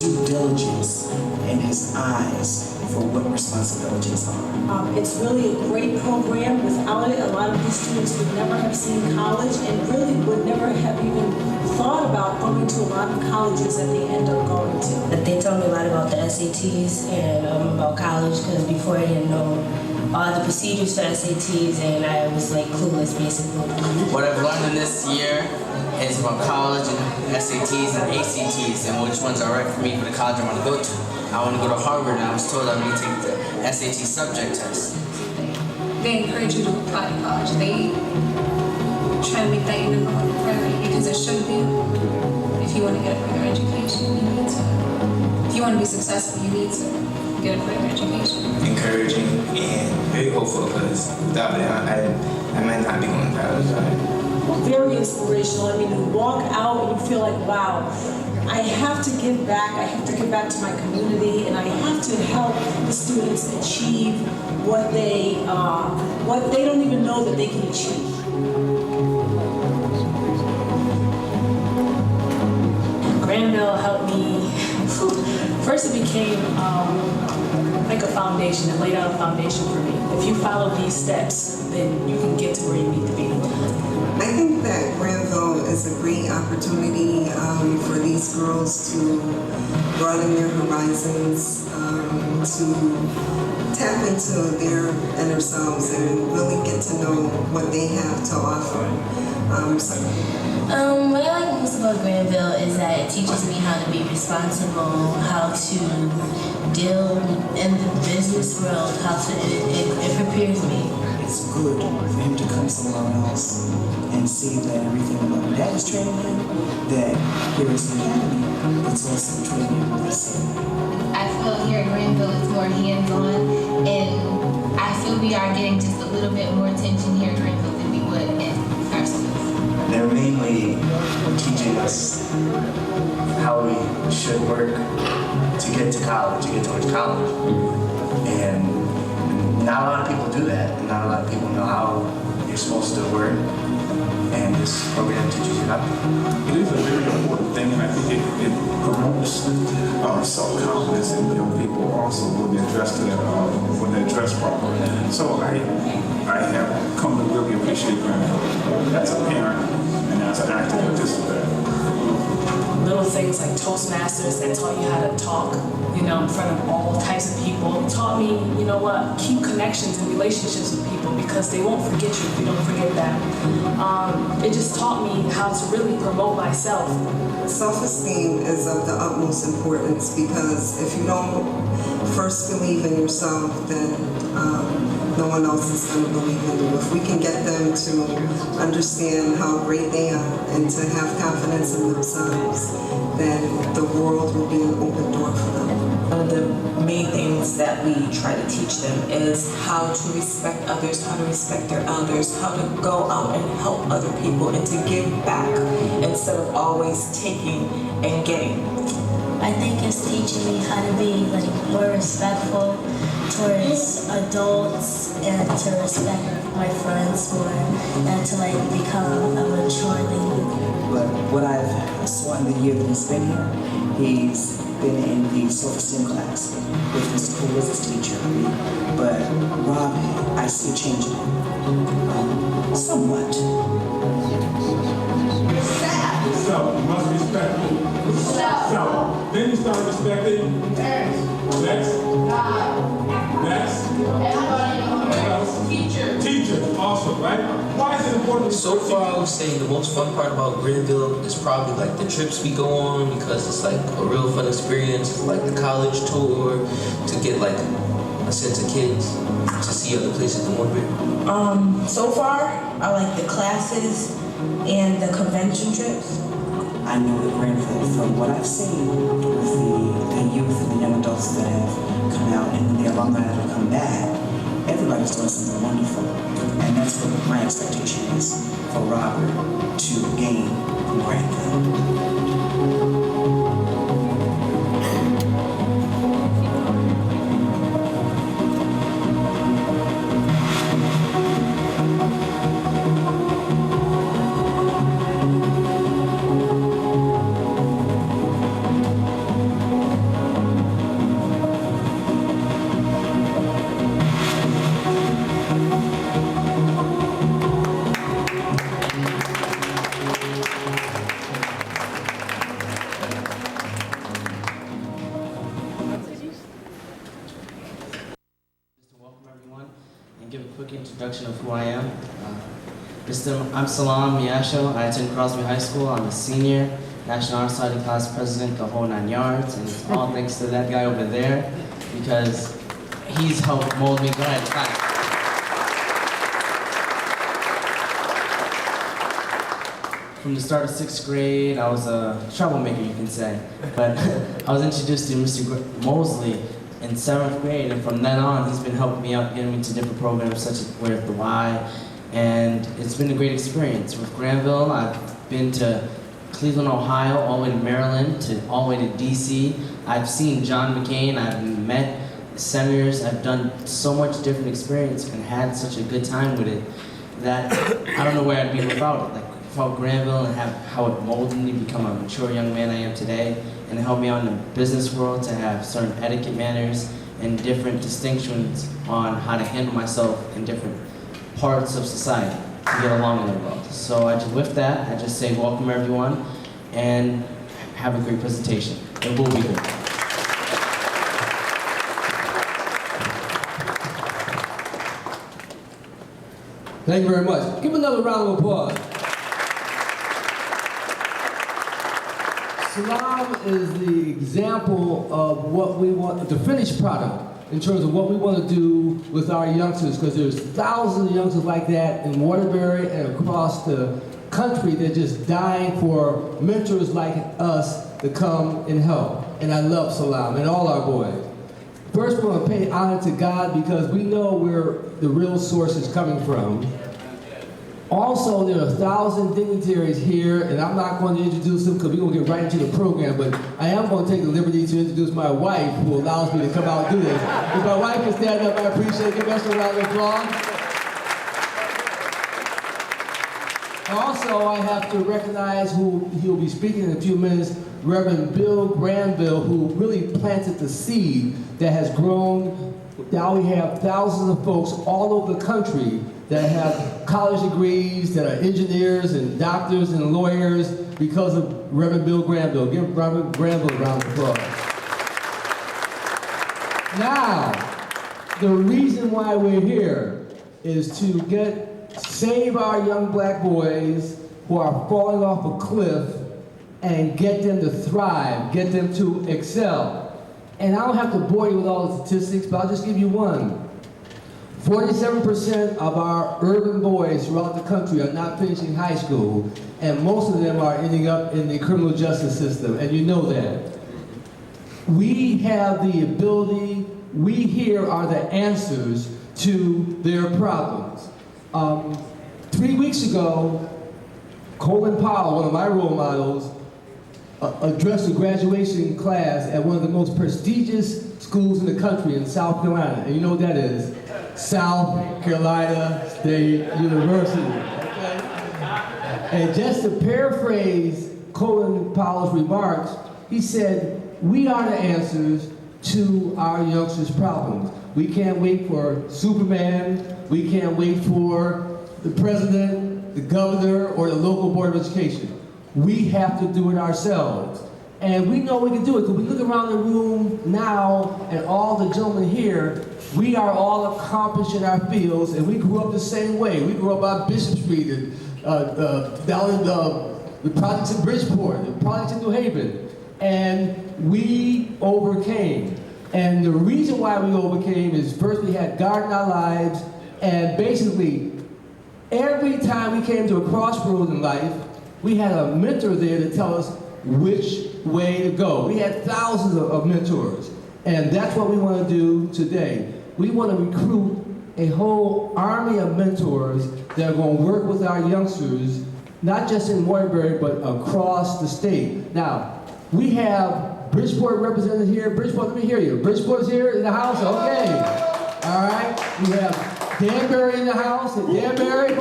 due diligence in his eyes for what responsibilities are. It's really a great program. Without it, a lot of these students would never have seen college and really would never have even thought about going to a lot of colleges that they end up going to. But they told me a lot about the SATs and about college, because before I didn't know all the procedures for SATs, and I was like clueless basically. What I've learned in this year is about college and SATs and ACTs and which ones are right for me for the college I want to go to. I want to go to Harvard, and I was told I need to take the SAT subject test. They encourage you to apply to college. They try to make that your number one priority, because it should be. If you want to get a further education, you need to. If you want to be successful, you need to get a further education. Encouraging and very hopeful, because without it, I might not be going to college. Very inspirational. I mean, you walk out and you feel like, wow, I have to give back. I have to give back to my community, and I have to help the students achieve what they don't even know that they can achieve. Granville helped me. First, it became like a foundation. It laid out a foundation for me. If you follow these steps, then you can get to where you need to be. I think that Granville is a great opportunity for these girls to broaden their horizons, to tap into their inner selves and really get to know what they have to offer. What I like most about Granville is that it teaches me how to be responsible, how to deal in the business world, it prepares me. It's good for him to come somewhere else and see that everything about that is training him, that here is the academy, it's also training him with the same. I feel here at Granville it's more hands-on, and I feel we are getting just a little bit more attention here at Granville than we would in our schools. They're mainly teaching us how we should work to get to college, to get towards college. And not a lot of people do that, and not a lot of people know how you're supposed to work, and this program teaches you how. It is a very important thing, and I think it promotes self-confidence in young people also when they're dressed properly. So I have come to really appreciate Granville as a parent and as an active participant. Little things like Toastmasters that taught you how to talk, in front of all types of people. Taught me, keep connections and relationships with people, because they won't forget you if you don't forget them. It just taught me how to really promote myself. Self-esteem is of the utmost importance, because if you don't first believe in yourself, then no one else is going to believe in you. If we can get them to understand how great they are and to have confidence in themselves, then the world will be an open door for them. One of the main things that we try to teach them is how to respect others, how to respect their elders, how to go out and help other people, and to give back instead of always taking and getting. I think it's teaching me how to be more respectful towards adults, and to respect my friends more, and to become a mature leader. But what I've saw in the year that he's been here, he's been in the self-esteem class with Ms. Cole as his teacher. But Rob, I see a change in him. Somewhat. So, you must respect who? So, then you start respecting next. Teacher, awesome, right? Why is it important? So far, I would say the most fun part about Granville is probably the trips we go on, because it's a real fun experience, like the college tour, to get a sense of kids, to see other places to wonder. So far, I like the classes and the convention trips. I know that Granville, from what I've seen with the youth and the young adults that have come out and the alumni that have come back, everybody's doing something wonderful. And that's what my expectation is for Robert to gain from Granville. give a quick introduction of who I am. I'm Salam Miasho. I attend Crosby High School. I'm a senior, National Honor Society class president, the whole 9 yards, and it's all thanks to that guy over there because he's helped mold me. Go ahead, clap. From the start of 6th grade, I was a troublemaker, you can say. But I was introduced to Mr. Mosley in 7th grade, and from then on, he's been helping me out, getting me to different programs such as Where the Y, and it's been a great experience. With Granville, I've been to Cleveland, Ohio, all the way to Maryland, all the way to DC. I've seen John McCain, I've met senators, I've done so much different experience and had such a good time with it that I don't know where I'd be without it. Like, without Granville and how it molded me to become a mature young man I am today, and it helped me out in the business world to have certain etiquette manners and different distinctions on how to handle myself in different parts of society to get along in the world. So with that, I just say welcome everyone and have a great presentation. It will be good. Thank you very much. Give another round of applause. Salam is the example of what we want, the finished product, in terms of what we want to do with our youngsters, because there's thousands of youngsters like that in Waterbury and across the country that just dying for mentors like us to come and help. And I love Salam and all our boys. First, we want to pay honor to God because we know where the real source is coming from. Also, there are 1,000 dignitaries here, and I'm not going to introduce them because we're going to get right into the program, but I am going to take the liberty to introduce my wife, who allows me to come out and do this. If my wife can stand up, I appreciate it. Give us a round of applause. Also, I have to recognize who he'll be speaking in a few minutes, Reverend Bill Granville, who really planted the seed that has grown. Now we have thousands of folks all over the country that have college degrees, that are engineers and doctors and lawyers because of Reverend Bill Granville. Give Reverend Granville a round of applause. Now, the reason why we're here is to save our young black boys who are falling off a cliff and get them to thrive, get them to excel. And I don't have to bore you with all the statistics, but I'll just give you one. 47% of our urban boys throughout the country are not finishing high school, and most of them are ending up in the criminal justice system, and you know that. We have the ability, we here are the answers to their problems. 3 weeks ago, Colin Powell, one of my role models, addressed a graduation class at one of the most prestigious schools in the country in South Carolina. And you know what that is? South Carolina State University. Okay? And just to paraphrase Colin Powell's remarks, he said, we are the answers to our youngsters' problems. We can't wait for Superman. We can't wait for the president, the governor, or the local board of education. We have to do it ourselves. And we know we can do it because we look around the room now and all the gentlemen here, we are all accomplished in our fields and we grew up the same way. We grew up on Bishop Street and down in the projects in Bridgeport, the projects in New Haven. And we overcame. And the reason why we overcame is first we had God in our lives, and basically every time we came to a crossroads in life, we had a mentor there to tell us which way to go. We had thousands of mentors, and that's what we want to do today. We want to recruit a whole army of mentors that are going to work with our youngsters, not just in Waterbury, but across the state. Now, we have Bridgeport represented here. Bridgeport, let me hear you. Bridgeport's here in the house? Okay. All right. We have Danbury in the house. Danbury.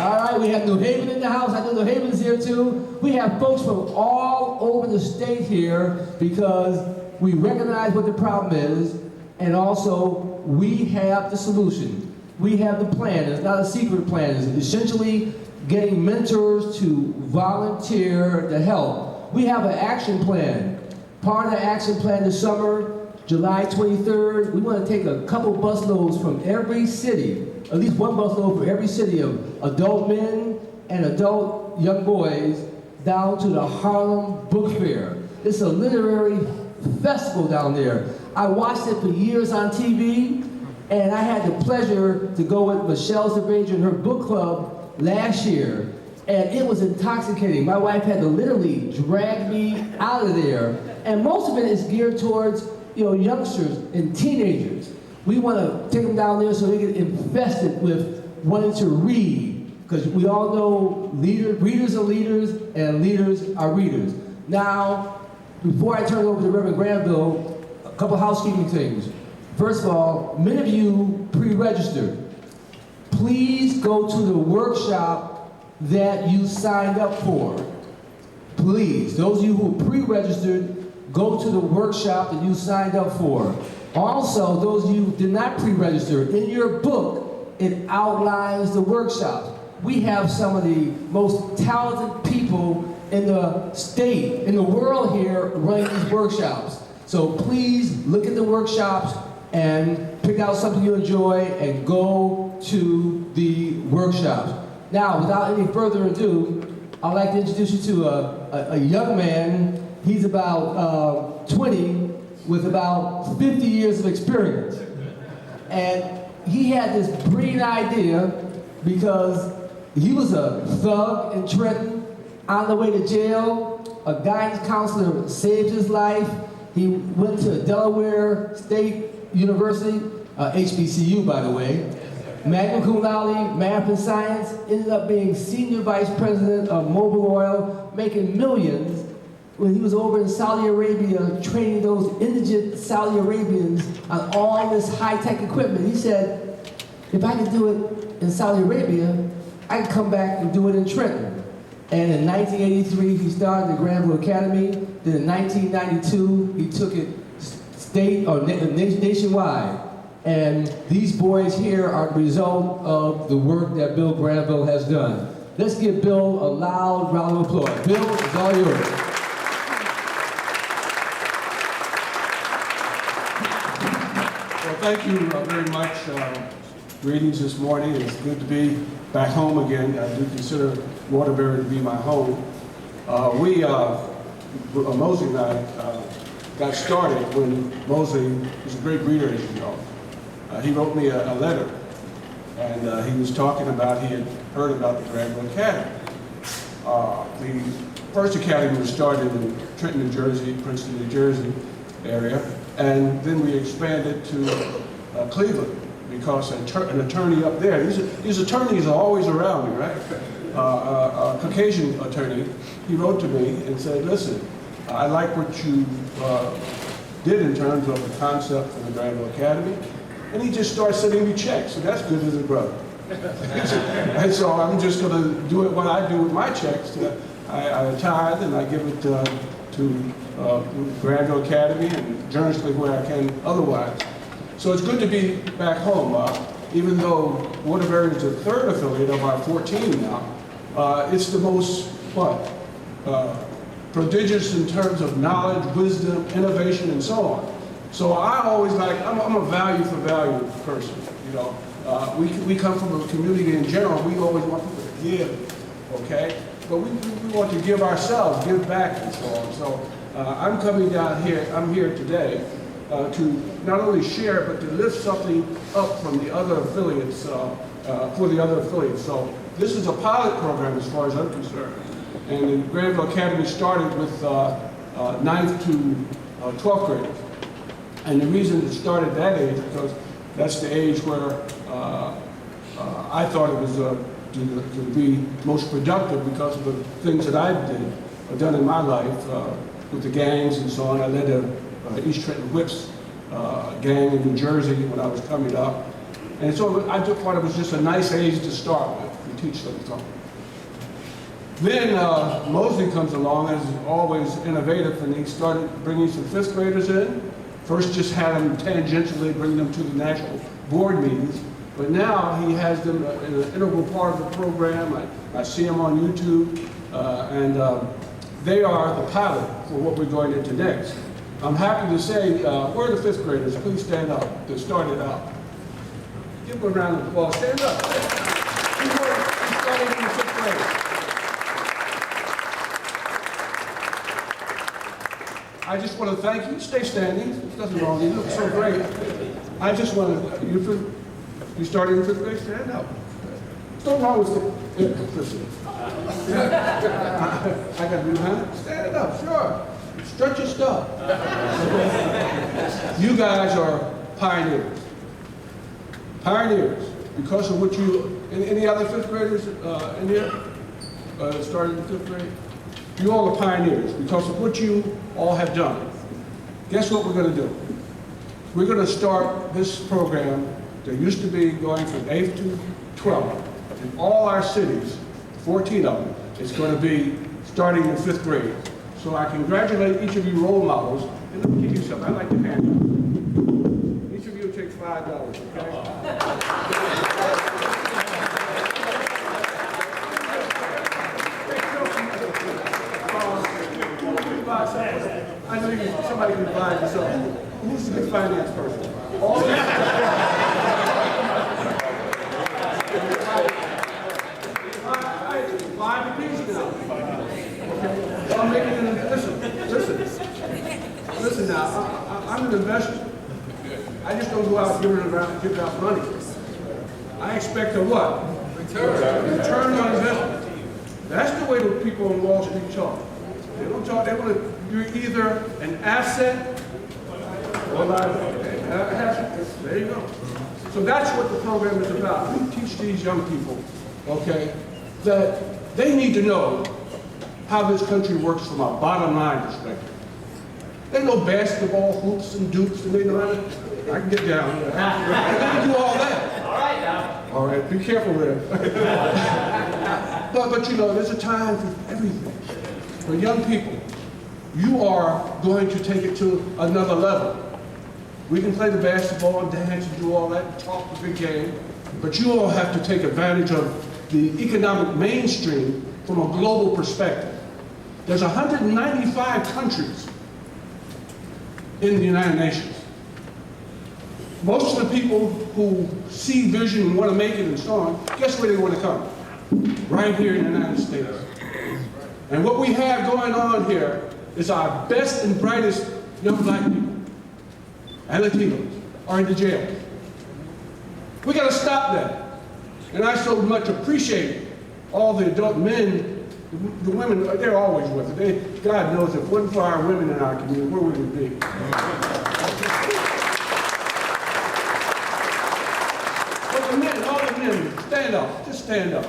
All right, we have New Haven in the house. I know New Haven's here too. We have folks from all over the state here because we recognize what the problem is, and also we have the solution. We have the plan. It's not a secret plan. It's essentially getting mentors to volunteer to help. We have an action plan. Part of the action plan this summer July 23rd, we want to take a couple busloads from every city, at least one busload for every city of adult men and adult young boys down to the Harlem Book Fair. It's a literary festival down there. I watched it for years on TV, and I had the pleasure to go with Michelle Zerbanger and her book club last year, and it was intoxicating. My wife had to literally drag me out of there, and most of it is geared towards youngsters and teenagers. We want to take them down there so they get infested with wanting to read, because we all know readers are leaders and leaders are readers. Now, before I turn it over to Reverend Granville, a couple housekeeping things. First of all, many of you pre-registered. Please go to the workshop that you signed up for. Please, those of you who pre-registered, go to the workshop that you signed up for. Also, those of you who did not pre-register, in your book, it outlines the workshops. We have some of the most talented people in the state, in the world here, running these workshops. So please look at the workshops and pick out something you enjoy and go to the workshops. Now, without any further ado, I'd like to introduce you to a young man. He's about 20 with about 50 years of experience. And he had this brilliant idea because he was a thug in Trenton on the way to jail. A guidance counselor saved his life. He went to Delaware State University, HBCU by the way, magna cum laude, math and science, ended up being senior vice president of Mobil Oil, making millions when he was over in Saudi Arabia training those indigent Saudi Arabians on all this high-tech equipment. He said, if I could do it in Saudi Arabia, I could come back and do it in Trenton. And in 1983, he started the Granville Academy. Then in 1992, he took it state or nationwide. And these boys here are the result of the work that Bill Granville has done. Let's give Bill a loud round of applause. Bill, it's all yours. Well, thank you very much. Greetings this morning. It's good to be back home again. I do consider Waterbury to be my home. Mosley and I got started when Mosley was a great reader, as you know. He wrote me a letter, and he was talking about, he had heard about the Granville Academy. The first academy was started in Trenton, New Jersey, Princeton, New Jersey area, and then we expanded to Cleveland because an attorney up there, these attorneys are always around me, right? A Caucasian attorney, he wrote to me and said, listen, I like what you did in terms of the concept for the Granville Academy. And he just started sending me checks, and that's good as a brother. And so I'm just going to do it what I do with my checks. I tithe and I give it to Granville Academy and generously where I can otherwise. So it's good to be back home. Even though Waterbury is the third affiliate of our 14 now, it's the most, prodigious in terms of knowledge, wisdom, innovation, and so on. So I always I'm a value for value person, you know. We come from a community in general, we always want people to give, okay? But we want to give ourselves, give back and so on. So I'm coming down here, I'm here today to not only share, but to lift something up from the other affiliates, for the other affiliates. So this is a pilot program as far as I'm concerned. And the Granville Academy started with 9th to 12th graders. And the reason it started that age, because that's the age where I thought it was to be most productive because of the things that I've done in my life with the gangs and so on. I led the East Trenton Whips gang in New Jersey when I was coming up. And so I just thought it was just a nice age to start with and teach them something. Then Mosley comes along, as always innovative, and he started bringing some 5th graders in. First just had them tangentially bring them to the national board meetings, but now he has them in an integral part of the program. I see them on YouTube, and they are the pilot for what we're going into next. I'm happy to say, where are the fifth graders? Please stand up to start it out. Give them a round of applause. Stand up. We started in the fifth grade. I just want to thank you. Stay standing. There's nothing wrong. You look so great. I just want to, you started in fifth grade? Stand up. There's nothing wrong with it. Listen. I got to do that. Stand up, sure. Stretch your stuff. You guys are pioneers. Pioneers. Because of what you, any other fifth graders in here started in fifth grade? You all are pioneers because of what you all have done. Guess what we're going to do? We're going to start this program that used to be going from 8th to 12th in all our cities, 14 of them. It's going to be starting in 5th grade. So I congratulate each of you role models. And let me give you something. I'd like to hand you. Each of you will take $5, okay? I know somebody can buy this up. Who's the good finance person? All $5 apiece now. Okay? So I'm making it, listen now, I'm an investor. I just don't go out giving out money. I expect a what? Return on investment. That's the way the people on Wall Street talk. They don't talk, they want to, you're either an asset or liability. There you go. So that's what the program is about. We teach these young people, okay, that they need to know how this country works from a bottom line perspective. They know basketball, hoops and dupes, and they know how to, I can get down there. I can do all that. All right now. All right, be careful there. but you know, there's a time for everything. For young people, you are going to take it to another level. We can play the basketball and dance and do all that, and talk the big game, but you all have to take advantage of the economic mainstream from a global perspective. There's 195 countries in the United Nations. Most of the people who see vision and want to make it and so on, guess where they want to come? Right here in the United States. And what we have going on here is our best and brightest young black people and Latinos are in the jail. We got to stop that. And I so much appreciate all the adult men, the women, they're always with it. God knows if it wasn't for our women in our community, where would we be? But the men, all the men, stand up, just stand up.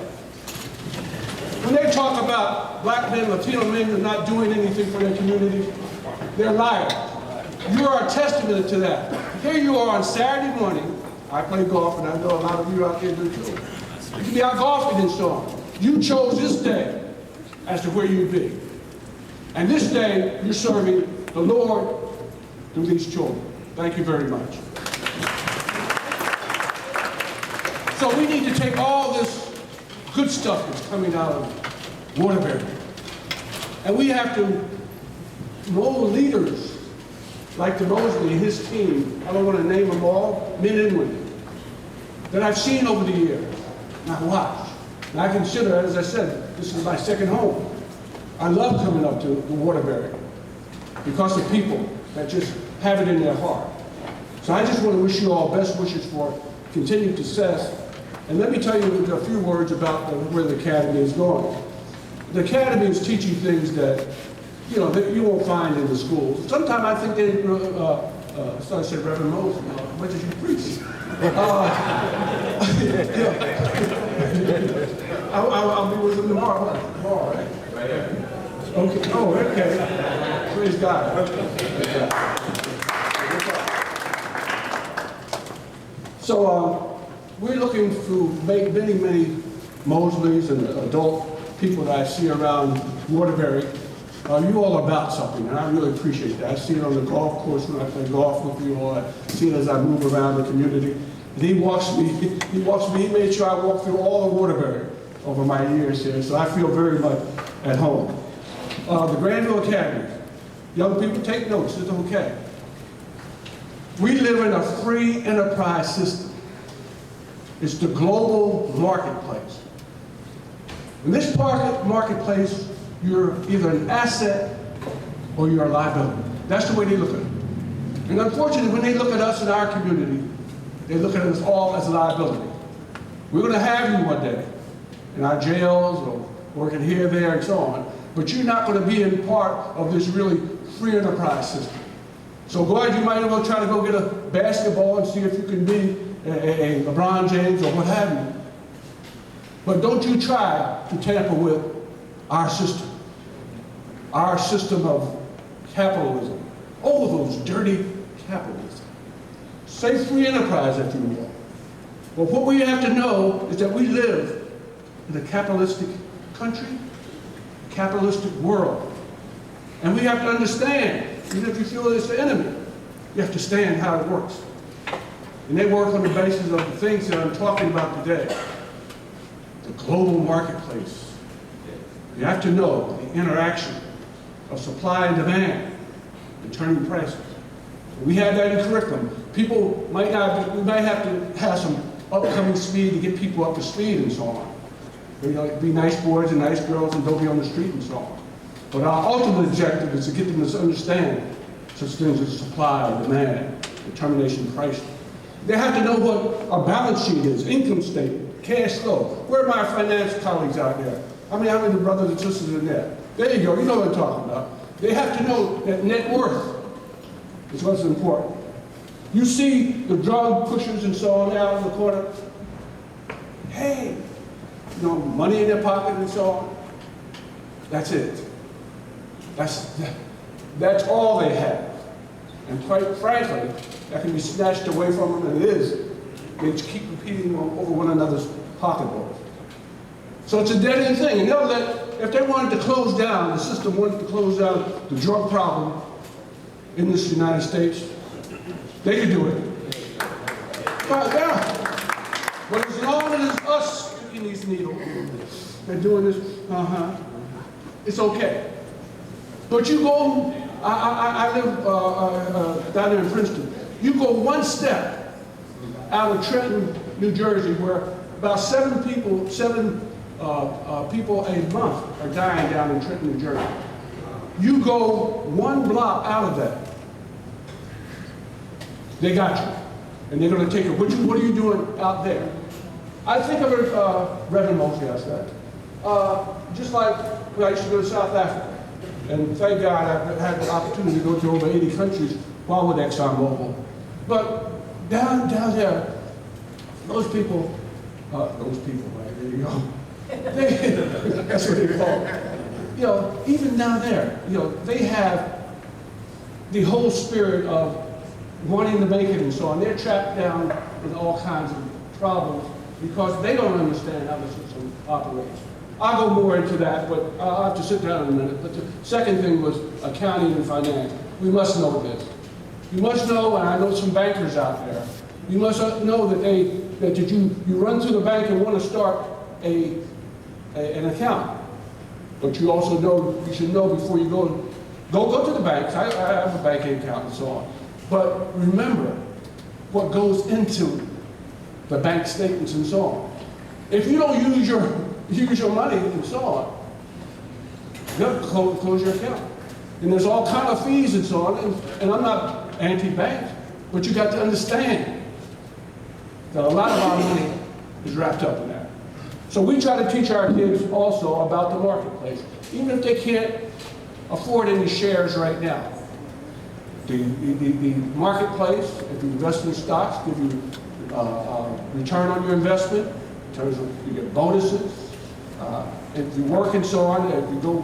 When they talk about black men, Latino men who are not doing anything for their community, they're liars. You are a testament to that. Here you are on Saturday morning. I play golf, and I know a lot of you out there do too. You can be out golfing and so on. You chose this day as to where you'd be. And this day, you're serving the Lord through these children. Thank you very much. So we need to take all this good stuff that's coming out of Waterbury. And we have to mold leaders like the Mosley and his team. I don't want to name them all, men and women, that I've seen over the years. And I watch. And I consider, as I said, this is my second home. I love coming up to Waterbury because of people that just have it in their heart. So I just want to wish you all best wishes for continued success. And let me tell you a few words about where the Academy is going. The Academy is teaching things that, you know, that you won't find in the schools. Sometimes I think they, so I said, Reverend Moses, what did you preach? I'll be with him tomorrow. Right? Okay. Oh, okay. Praise God. So we're looking to make many Mosleys and adult people that I see around Waterbury. You all are about something, and I really appreciate that. I see it on the golf course when I play golf with you all. I see it as I move around the community. And he made sure I walk through all of Waterbury over my years here, so I feel very much at home. The Granville Academy Young people, take notes, it's okay. We live in a free enterprise system. It's the global marketplace. In this marketplace, you're either an asset or you're a liability. That's the way they look at it. And unfortunately, when they look at us in our community, they look at us all as a liability. We're going to have you one day in our jails or working here, there, and so on, but you're not going to be in part of this really free enterprise system. So go ahead, you might as well try to go get a basketball and see if you can be a LeBron James or what have you. But don't you try to tamper with our system of capitalism. Oh, those dirty capitalists. Say free enterprise if you will. But what we have to know is that we live in a capitalistic country, a capitalistic world. And we have to understand, even if you feel it's the enemy, you have to understand how it works. And they work on the basis of the things that I'm talking about today. The global marketplace. You have to know the interaction of supply and demand, determining prices. We have that in curriculum. People might not, we might have to have some upcoming speed to get people up to speed and so on. You know, be nice boys and nice girls and don't be on the street and so on. But our ultimate objective is to get them to understand such things as supply, demand, determination, pricing. They have to know what our balance sheet is, income statement, cash flow. Where are my finance colleagues out there? How many brothers and sisters in there? There you go, you know what I'm talking about. They have to know that net worth is what's important. You see the drug pushers and so on out in the corner. Hey, you know, money in their pocket and so on. That's it. That's all they have. And quite frankly, that can be snatched away from them, and it is. They just keep repeating over one another's pocketbooks. So it's a dead-end thing. And they'll if they wanted to close down, the system wanted to close down the drug problem in this United States, they could do it. But as long as it's us sticking these needles and doing this, it's okay. But you go, I live down there in Princeton. You go one step out of Trenton, New Jersey, where about seven people a month are dying down in Trenton, New Jersey. You go one block out of that, they got you. And they're going to take it. What are you doing out there? I think of it, Reverend Mosley, I said, just like when I used to go to South Africa. And thank God I've had the opportunity to go to over 80 countries while with ExxonMobil. But down there, those people, right, there you go. That's what they call it. You know, even down there, you know, they have the whole spirit of wanting to make it and so on. They're trapped down with all kinds of problems because they don't understand how the system operates. I'll go more into that, but I'll have to sit down in a minute. But the second thing was accounting and finance. We must know this. You must know, and I know some bankers out there, you must know that you run through the bank and want to start an account. But you also know, you should know before you go to the banks. I have a banking account and so on. But remember what goes into the bank statements and so on. If you don't use your money and so on, you have to close your account. And there's all kind of fees and so on. And I'm not anti-bank, but you got to understand that a lot of our money is wrapped up in that. So we try to teach our kids also about the marketplace, even if they can't afford any shares right now. The marketplace, if you invest in stocks, give you return on your investment, in terms of you get bonuses. If you work and so on, if you go,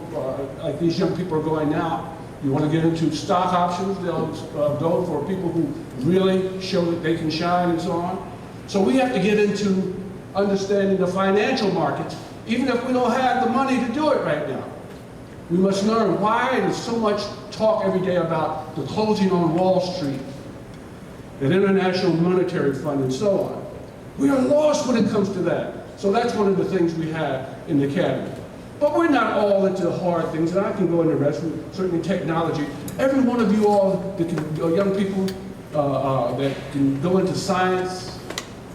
like these young people are going now, you want to get into stock options, they'll go for people who really show that they can shine and so on. So we have to get into understanding the financial markets, even if we don't have the money to do it right now. We must learn why there's so much talk every day about the closing on Wall Street, the International Monetary Fund, and so on. We are lost when it comes to that. So that's one of the things we have in the academy. But we're not all into hard things, and I can go into the rest, certainly technology. Every one of you all, that can, young people that can go into science,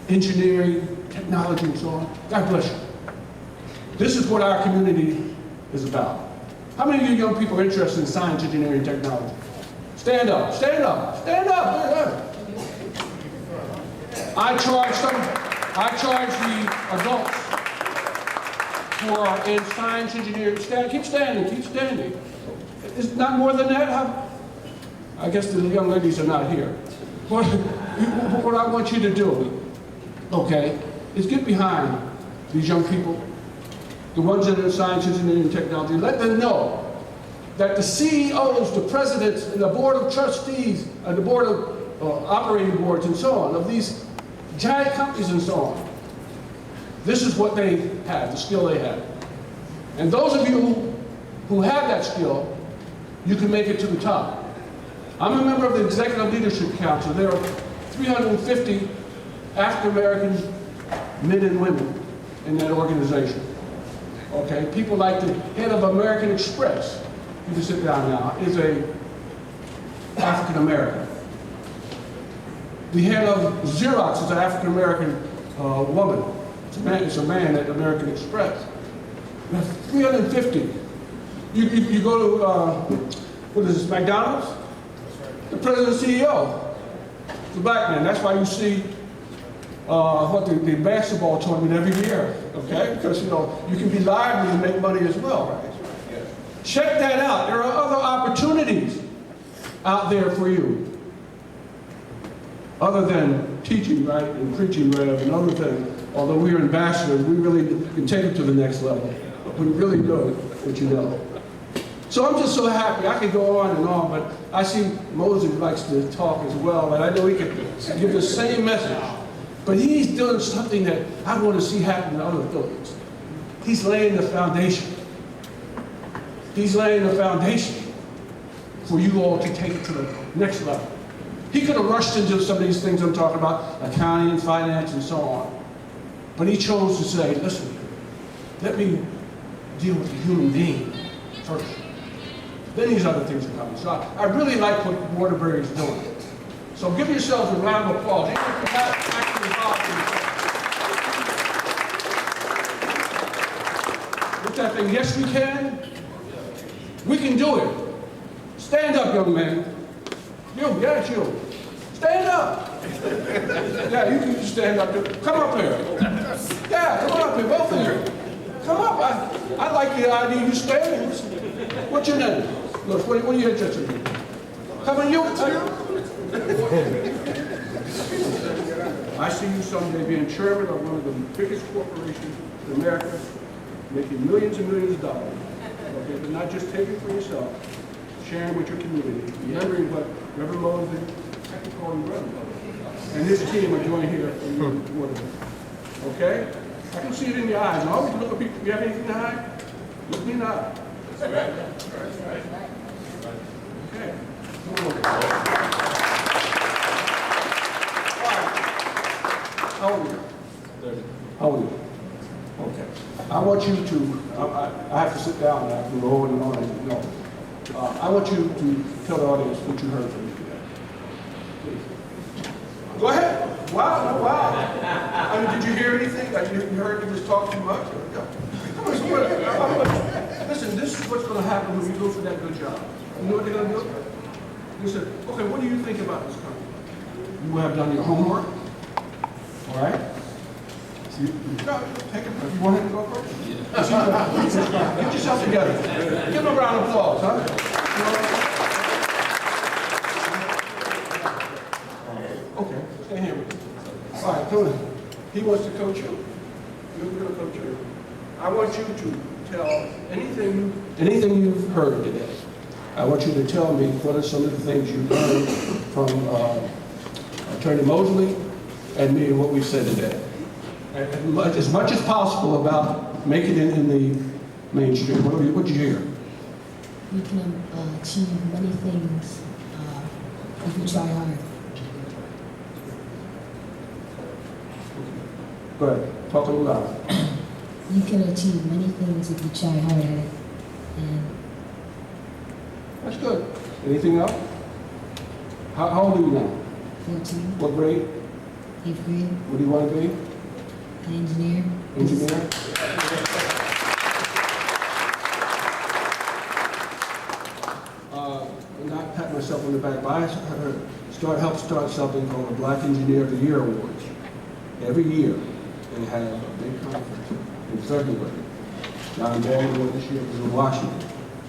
engineering, technology, and so on, God bless you. This is what our community is about. How many of you young people are interested in science, engineering, technology? Stand up, stand up, stand up, stand up. I charge the adults who are in science, engineering, keep standing, keep standing. It's not more than that. I guess the young ladies are not here. What I want you to do, okay, is get behind these young people, the ones that are in science, engineering, and technology. Let them know that the CEOs, the presidents, and the board of trustees, and the board of operating boards, and so on, of these giant companies and so on, this is what they have, the skill they have. And those of you who have that skill, you can make it to the top. I'm a member of the Executive Leadership Council. There are 350 African-American men and women in that organization. Okay, people like the head of American Express, you can sit down now, is a African-American. The head of Xerox is an African-American woman. It's a man at American Express. That's 350. You go to, what is this, McDonald's? The president and CEO, the black man. That's why you see the basketball tournament every year, okay? Because, you know, you can be lively and make money as well, right? Check that out. There are other opportunities out there for you. Other than teaching, right, and preaching, right, and other things. Although we are ambassadors, we really can take it to the next level. We really know what you know. So I'm just so happy. I could go on and on, but I see Moses likes to talk as well, and I know he could give the same message. But he's doing something that I want to see happen in other buildings. He's laying the foundation. He's laying the foundation for you all to take it to the next level. He could have rushed into some of these things I'm talking about, accounting and finance and so on. But he chose to say, listen, let me deal with the human being first. Then these other things are coming. So I really like what Waterbury is doing. So give yourselves a round of applause. Even if you're not actually involved in what's that thing? Yes, we can. We can do it. Stand up, young man. You, yeah, it's you. Stand up. Yeah, you can stand up. Come up here. Yeah, come on up here, both of you. Come up. I like the idea you standing. What's your name? Look, what are you interested in? Come on, you. I see you someday being chairman of one of the biggest corporations in America, making millions and millions of dollars. Okay, but not just taking for yourself, sharing with your community, remembering what Reverend Mosley, I can call him Reverend Mosley, and his team are doing here in Waterbury. Okay? I can see it in your eyes. And always look at people. You have anything to hide? Look me in the eye. Okay. How old are you? 30. How old are you? Okay. I want you to, I have to sit down now and go on and on. You know. I want you to tell the audience what you heard from me today. Please. Go ahead. Wow, wow. I mean, did you hear anything? Like you heard me just talk too much? Listen, this is what's going to happen when you go for that good job. You know what they're going to do? You said, okay, what do you think about this company? You will have done your homework. All right? So take it. If you want him to go first. Yeah. Get yourself together. Give him a round of applause, huh? Okay, stay here with me. All right, Tony. He wants to coach you. You're going to coach you. I want you to tell anything you've heard today. I want you to tell me what are some of the things you've heard from Attorney Mosley and me and what we've said today. As much as possible about making it in the mainstream. What did you hear? You can achieve many things if you try hard. Go ahead. Talk a little louder. You can achieve many things if you try hard at it. And that's good. Anything else? How old are you now? 14, What grade? 8th grade, What do you want to be? an engineer. Engineer? Not pat myself on the back, but I helped start something called the Black Engineer of the Year Awards. Every year, they have a big conference in February. Now in Baltimore this year, it was in Washington.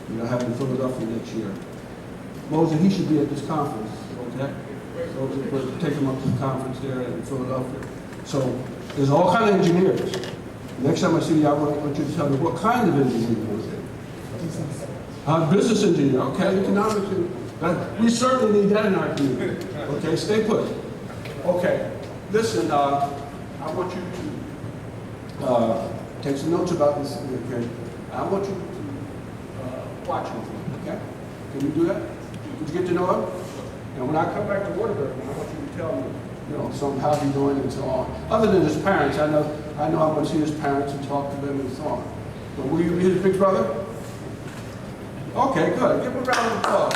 We're going to have it in Philadelphia next year. Moses, he should be at this conference, okay? So we'll take him up to the conference there in Philadelphia. So there's all kinds of engineers. Next time I see you, I want you to tell me what kind of engineer was it? Business engineer, okay, economics. We certainly need that in our community. Okay, stay put. Okay, listen, I want you to take some notes about this. Okay? I want you to watch him, okay? Can you do that? Did you get to know him? And when I come back to Waterbury, I want you to tell me, something, how he's doing and so on. Other than his parents, I know I'm going to see his parents and talk to them and so on. But will you be his big brother? Okay, good. Give him a round of applause.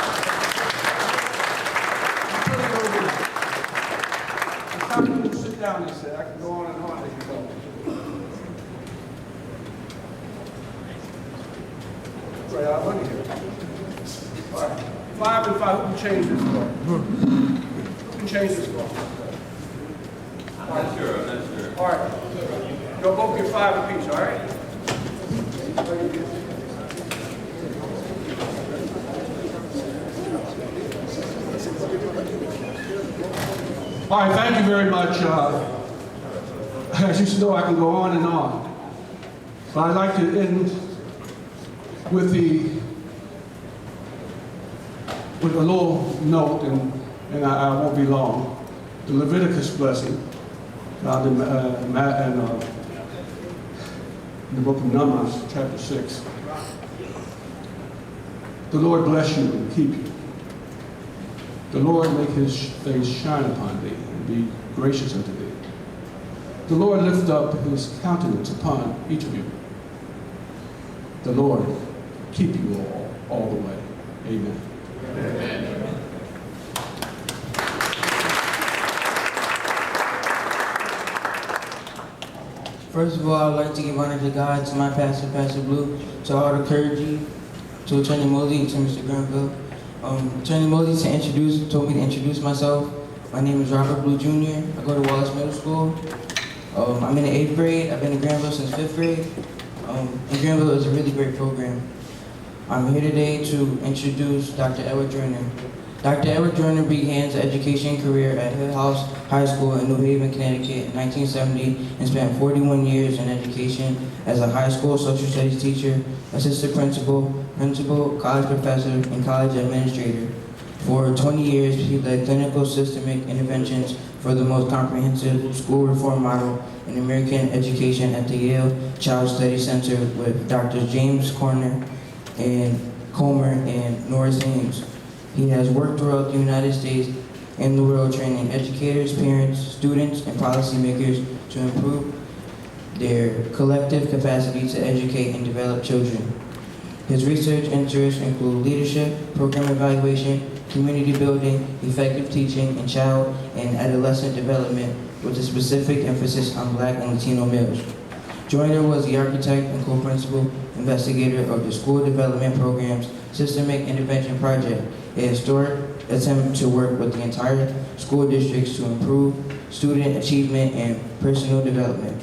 It's time for you to sit down, he said. I can go on and on as you go. Right, I want to hear. All right. 5 and 5, who can change this score? Who can change this score? I'm not sure. All right. You'll both get 5 apiece, all right? All right, thank you very much. As you know, I can go on and on. But I'd like to end with a little note, and I won't be long. The Leviticus blessing found in the book of Numbers, chapter 6. The Lord bless you and keep you. The Lord make his face shine upon thee and be gracious unto thee. The Lord lift up his countenance upon each of you. The Lord keep you all the way. Amen. Amen. First of all, I would like to give honor to God, to my pastor, Pastor Blue, to all the clergy, to Attorney Mosley, and to Mr. Granville. Attorney Mosley told me to introduce myself. My name is Robert Blue Jr. I go to Wallace Middle School. I'm in the 8th grade. I've been in Granville since 5th grade. And Granville is a really great program. I'm here today to introduce Dr. Edward Joyner. Dr. Edward Joyner began his education career at Hill House High School in New Haven, Connecticut in 1970 and spent 41 years in education as a high school social studies teacher, assistant principal, college professor, and college administrator. For 20 years, he led clinical systemic interventions for the most comprehensive school reform model in American education at the Yale Child Studies Center with Drs. James Comer and Norris Ames. He has worked throughout the United States and the world training educators, parents, students, and policymakers to improve their collective capacity to educate and develop children. His research interests include leadership, program evaluation, community building, effective teaching, and child and adolescent development with a specific emphasis on Black and Latino males. Joyner was the architect and co-principal investigator of the School Development Program's Systemic Intervention Project, a historic attempt to work with the entire school districts to improve student achievement and personal development.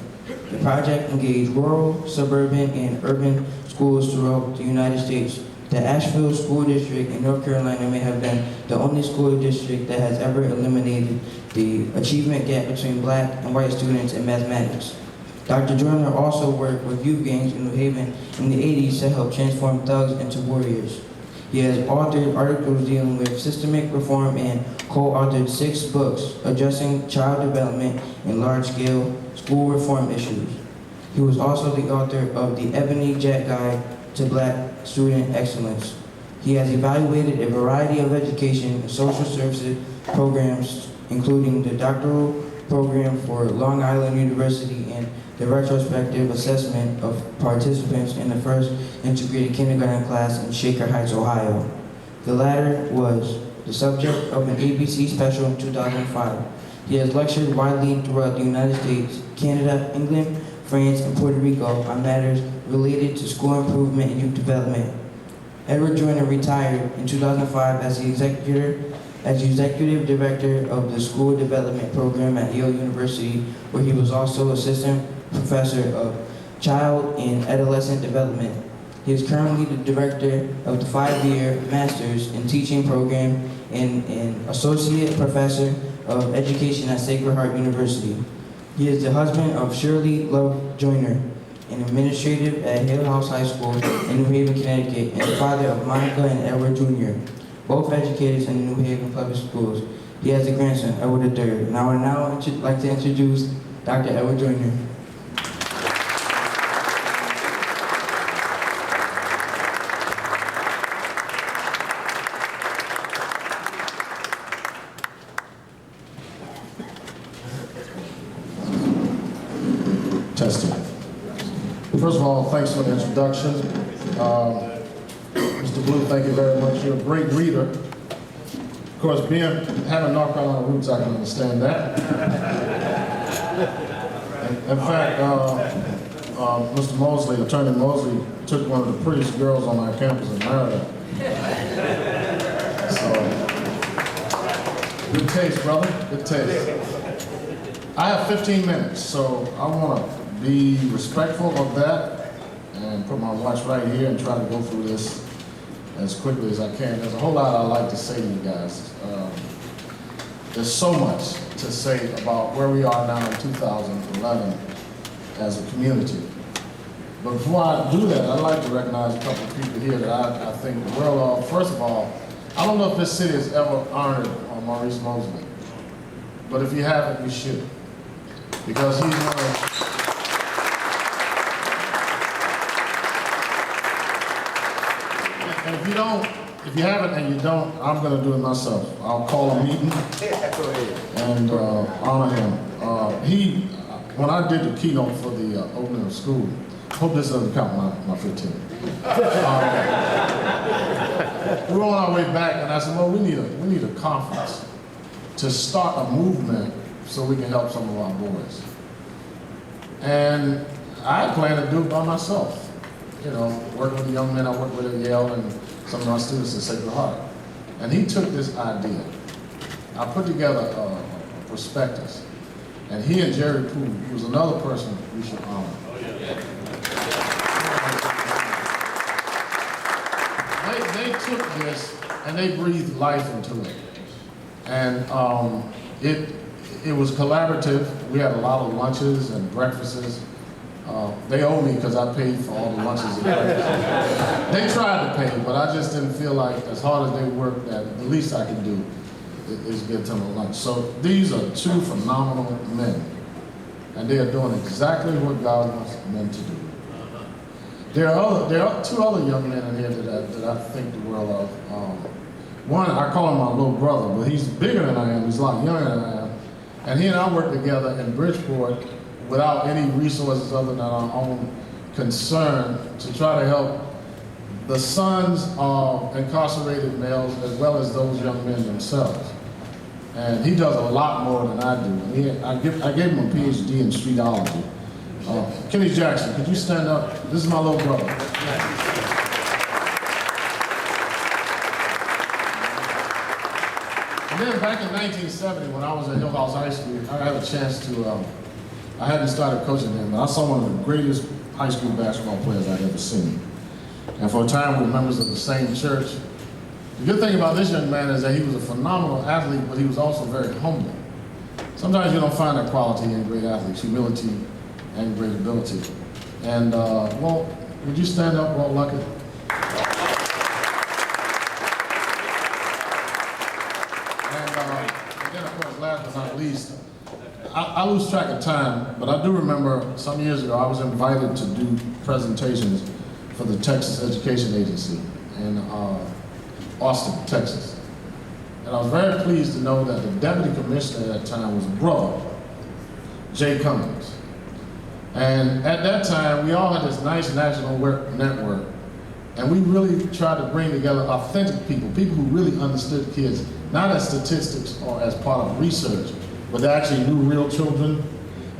The project engaged rural, suburban, and urban schools throughout the United States. The Asheville School District in North Carolina may have been the only school district that has ever eliminated the achievement gap between Black and white students in mathematics. Dr. Joyner also worked with youth gangs in New Haven in the 80s to help transform thugs into warriors. He has authored articles dealing with systemic reform and co-authored 6 books addressing child development and large-scale school reform issues. He was also the author of the Ebony Jack Guide to Black Student Excellence. He has evaluated a variety of education and social services programs, including the doctoral program for Long Island University and the retrospective assessment of participants in the first integrated kindergarten class in Shaker Heights, Ohio. The latter was the subject of an ABC special in 2005. He has lectured widely throughout the United States, Canada, England, France, and Puerto Rico on matters related to school improvement and youth development. Edward Joyner retired in 2005 as the executive director of the School Development Program at Yale University, where he was also assistant professor of child and adolescent development. He is currently the director of the 5-year Masters in Teaching program and an associate professor of education at Sacred Heart University. He is the husband of Shirley Love Joyner, an administrative at Hill House High School in New Haven, Connecticut, and the father of Monica and Edward Jr., both educators in the New Haven Public Schools. He has a grandson, Edward III. And I would now like to introduce Dr. Edward Jr. Testing. First of all, thanks for the introduction. Mr. Blue, thank you very much. You're a great reader. Of course, having North Carolina roots, I can understand that. In fact, Mr. Mosley, Attorney Mosley, took one of the prettiest girls on our campus and married her. So, good taste, brother, good taste. I have 15 minutes, so I want to be respectful of that and put my watch right here and try to go through this as quickly as I can. There's a whole lot I'd like to say to you guys. There's so much to say about where we are now in 2011 as a community. But before I do that, I'd like to recognize a couple of people here that I think well of. First of all, I don't know if this city has ever honored Maurice Mosley, but if you haven't, you should. Because he's one of and if you haven't and you don't, I'm going to do it myself. I'll call a meeting and honor him. When I did the keynote for the opening of school, I hope this doesn't count my 15. We were on our way back, and I said, well, we need a conference to start a movement so we can help some of our boys. And I plan to do it by myself. You know, working with the young men I work with at Yale and some of our students at Sacred Heart. And he took this idea. I put together a prospectus. And he and Jerry Poole, who was another person we should honor. They took this and they breathed life into it. And it was collaborative. We had a lot of lunches and breakfasts. They owe me because I paid for all the lunches and breakfasts. They tried to pay, but I just didn't feel like, as hard as they worked, that the least I could do is get them a lunch. So these are two phenomenal men, and they are doing exactly what God wants men to do. There are two other young men in here that I think the world of. One, I call him my little brother, but he's bigger than I am. He's a lot younger than I am. And he and I work together in Bridgeport without any resources other than our own concern to try to help the sons of incarcerated males as well as those young men themselves. And he does a lot more than I do. I gave him a PhD in streetology. Kenny Jackson, could you stand up? This is my little brother. And then back in 1970, when I was at Hill House High School, I had a chance to, I hadn't started coaching him, but I saw one of the greatest high school basketball players I'd ever seen. And for a time, we were members of the same church. The good thing about this young man is that he was a phenomenal athlete, but he was also very humble. Sometimes you don't find that quality in great athletes, humility and great ability. And, well, would you stand up, Walt Luckett? And then, of course, last but not least, I lose track of time, but I do remember some years ago I was invited to do presentations for the Texas Education Agency in Austin, Texas. And I was very pleased to know that the deputy commissioner at that time was a brother, Jay Cummings. And at that time, we all had this nice national network And we really tried to bring together authentic people, people who really understood kids, not as statistics or as part of research, but they actually knew real children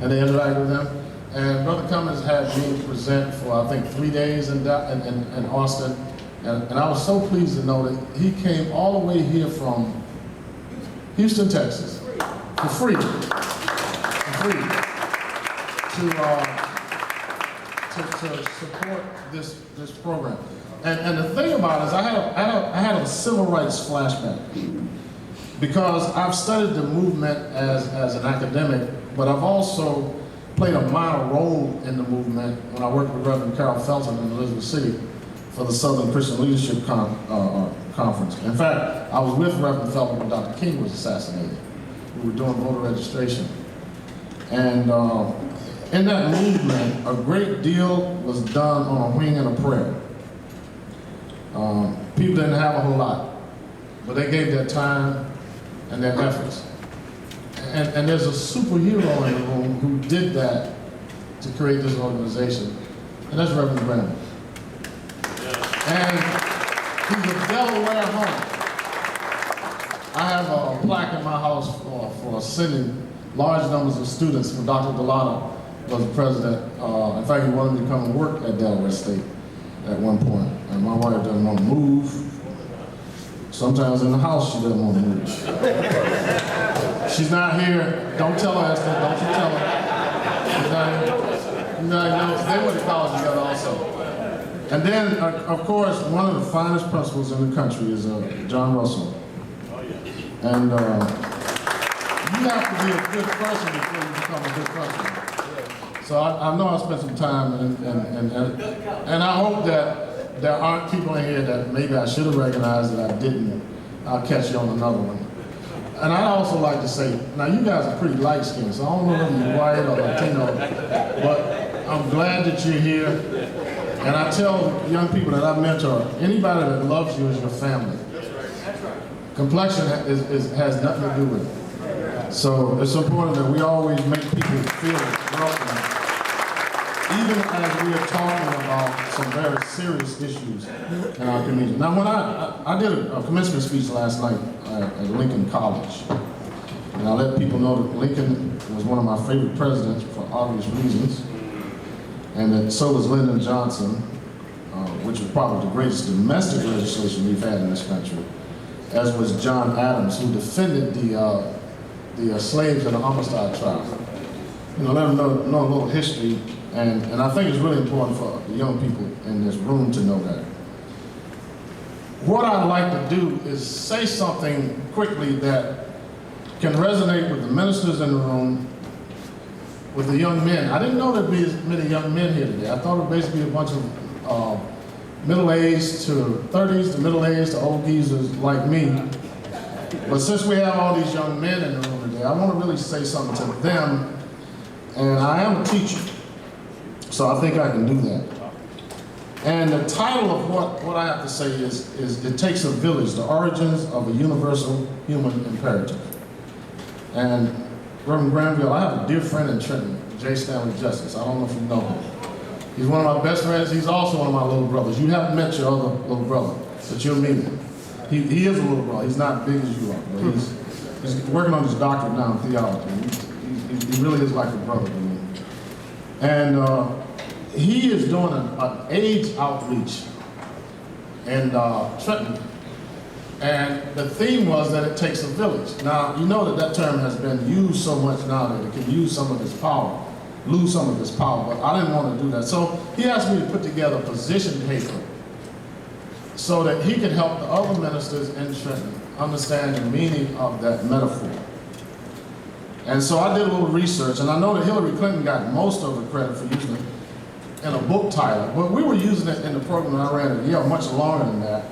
and they interacted with them. And Brother Cummins had me present for, I think, 3 days in Austin. And I was so pleased to know that he came all the way here from Houston, Texas, for free, to support this program. And the thing about it is I had a civil rights flashback because I've studied the movement as an academic, but I've also played a minor role in the movement when I worked with Reverend Carol Felton in Elizabeth City for the Southern Christian Leadership Conference. In fact, I was with Reverend Felton when Dr. King was assassinated. We were doing voter registration. And in that movement, a great deal was done on a wing and a prayer. People didn't have a whole lot, but they gave their time and their efforts. And there's a superhero in the room who did that to create this organization, and that's Reverend Graham. And he's a Delaware home. I have a plaque in my house for sending large numbers of students when Dr. Delano was the president. In fact, he wanted me to come and work at Delaware State at one point. And my wife doesn't want to move. Sometimes in the house she doesn't want to move. She's not here. Don't tell her, Esther. Don't you tell her. She's not here. You know, they went to college together also. And then, of course, one of the finest principals in the country is John Russell. And you have to be a good person before you become a good principal. So I know I spent some time, and I hope that there aren't people in here that maybe I should have recognized that I didn't. I'll catch you on another one. And I'd also like to say, now you guys are pretty light-skinned, so I don't know whether you're white or Latino, but I'm glad that you're here. And I tell young people that I mentor, anybody that loves you is your family. Complexion has nothing to do with it. So it's important that we always make people feel welcome, even as we are talking about some very serious issues in our community. Now, when I did a commencement speech last night at Lincoln College, and I let people know that Lincoln was one of my favorite presidents for obvious reasons, and that so was Lyndon Johnson, which was probably the greatest domestic legislation we've had in this country, as was John Adams, who defended the slaves in the homicide trial. You know, let them know a little history, and I think it's really important for the young people in this room to know that. What I'd like to do is say something quickly that can resonate with the ministers in the room, with the young men. I didn't know there'd be as many young men here today. I thought it would basically be a bunch of middle-aged to 30s to middle-aged to old geezers like me. But since we have all these young men in the room today, I want to really say something to them. And I am a teacher, so I think I can do that. And the title of what I have to say is It Takes a Village, the Origins of a Universal Human Imperative. And Reverend Granville, I have a dear friend in Trenton, J. Stanley Justice. I don't know if you know him. He's one of my best friends. He's also one of my little brothers. You haven't met your other little brother, but you'll meet him. He is a little brother. He's not big as you are, but he's working on his doctorate now in theology. He really is like a brother to me. And he is doing an AIDS outreach in Trenton. And the theme was that it takes a village. Now, you know that term has been used so much now that it can use some of its power, lose some of its power, but I didn't want to do that. So he asked me to put together a position paper so that he could help the other ministers in Trenton understand the meaning of that metaphor. And so I did a little research, and I know that Hillary Clinton got most of the credit for using it in a book title, but we were using it in the program I ran at Yale much longer than that.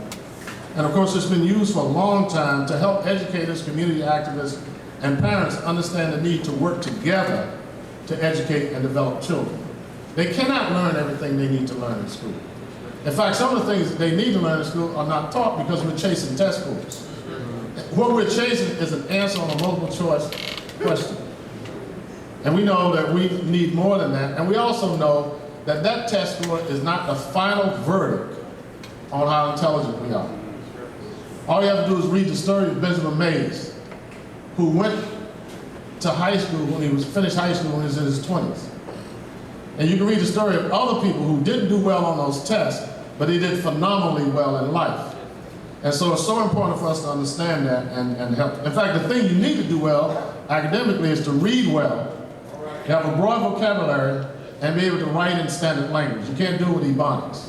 And of course, it's been used for a long time to help educators, community activists, and parents understand the need to work together to educate and develop children. They cannot learn everything they need to learn in school. In fact, some of the things they need to learn in school are not taught because we're chasing test scores. What we're chasing is an answer on a multiple choice question. And we know that we need more than that. And we also know that that test score is not the final verdict on how intelligent we are. All you have to do is read the story of Benjamin Mays, who went to high school when he was finished high school when he was in his 20s. And you can read the story of other people who didn't do well on those tests, but they did phenomenally well in life. And so it's so important for us to understand that and help. In fact, the thing you need to do well academically is to read well, have a broad vocabulary, and be able to write in standard language. You can't do it with Ebonics.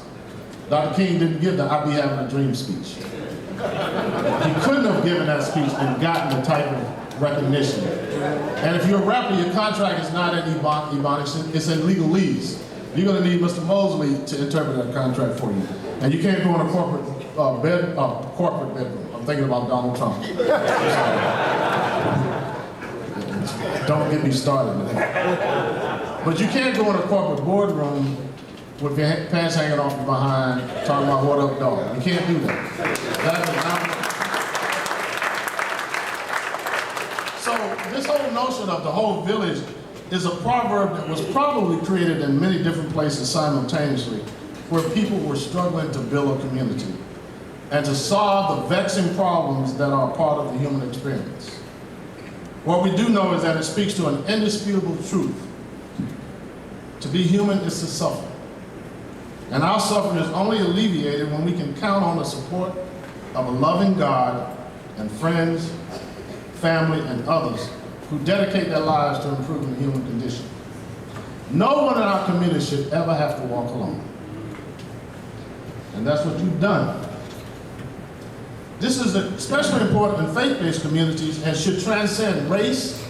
Dr. King didn't give the "I'll be having a dream" speech. He couldn't have given that speech and gotten the type of recognition. And if you're a rapper, your contract is not in Ebonics, it's in legalese. You're going to need Mr. Mosley to interpret that contract for you. And you can't go in a corporate bedroom. I'm thinking about Donald Trump. Don't get me started with that. But you can't go in a corporate boardroom with your pants hanging off your behind, talking about "what up, dog." You can't do that. That is not. So this whole notion of the whole village is a proverb that was probably created in many different places simultaneously, where people were struggling to build a community and to solve the vexing problems that are part of the human experience. What we do know is that it speaks to an indisputable truth. To be human is to suffer. And our suffering is only alleviated when we can count on the support of a loving God and friends, family, and others who dedicate their lives to improving the human condition. No one in our community should ever have to walk alone. And that's what you've done. This is especially important in faith-based communities and should transcend race,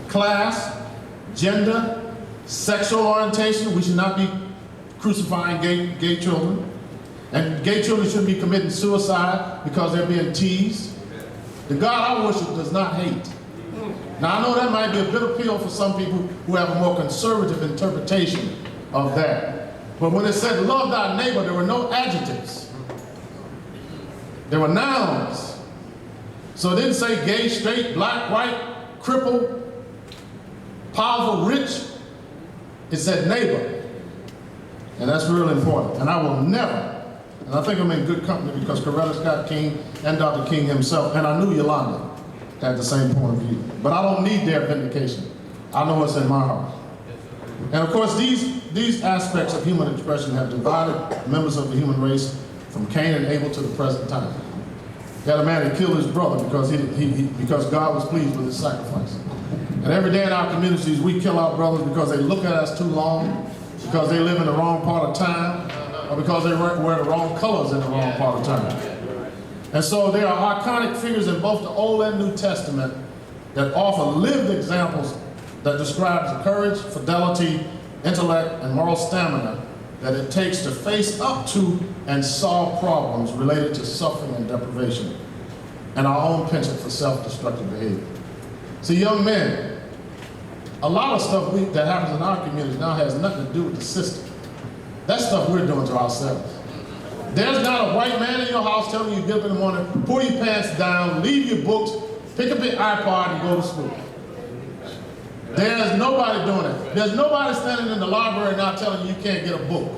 class, gender, sexual orientation. We should not be crucifying gay children. And gay children shouldn't be committing suicide because they're being teased. The God I worship does not hate. Now I know that might be a bitter pill for some people who have a more conservative interpretation of that. But when it said love thy neighbor, there were no adjectives. There were nouns. So it didn't say gay, straight, black, white, crippled, powerful, rich. It said neighbor. And that's really important. And I will never, and I think I'm in good company because Coretta Scott King and Dr. King himself, and I knew Yolanda had the same point of view. But I don't need their vindication. I know what's in my heart. And of course, these aspects of human expression have divided members of the human race from Cain and Abel to the present time. You had a man who killed his brother because God was pleased with his sacrifice. And every day in our communities, we kill our brothers because they look at us too long, because they live in the wrong part of time, or because they wear the wrong colors in the wrong part of time. And so there are iconic figures in both the Old and New Testament that offer lived examples that describes the courage, fidelity, intellect, and moral stamina that it takes to face up to and solve problems related to suffering and deprivation, and our own penchant for self-destructive behavior. See, young men, a lot of stuff that happens in our community now has nothing to do with the system. That's stuff we're doing to ourselves. There's not a white man in your house telling you to get up in the morning, pull your pants down, leave your books, pick up your iPod and go to school. There's nobody doing it. There's nobody standing in the library now telling you you can't get a book.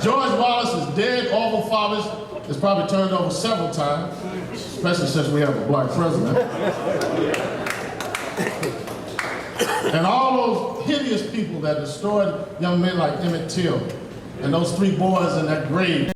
George Wallace is dead. Orville Faubus is probably turned over several times, especially since we have a black president. And all those hideous people that destroyed young men like Emmett Till and those 3 boys in that grave.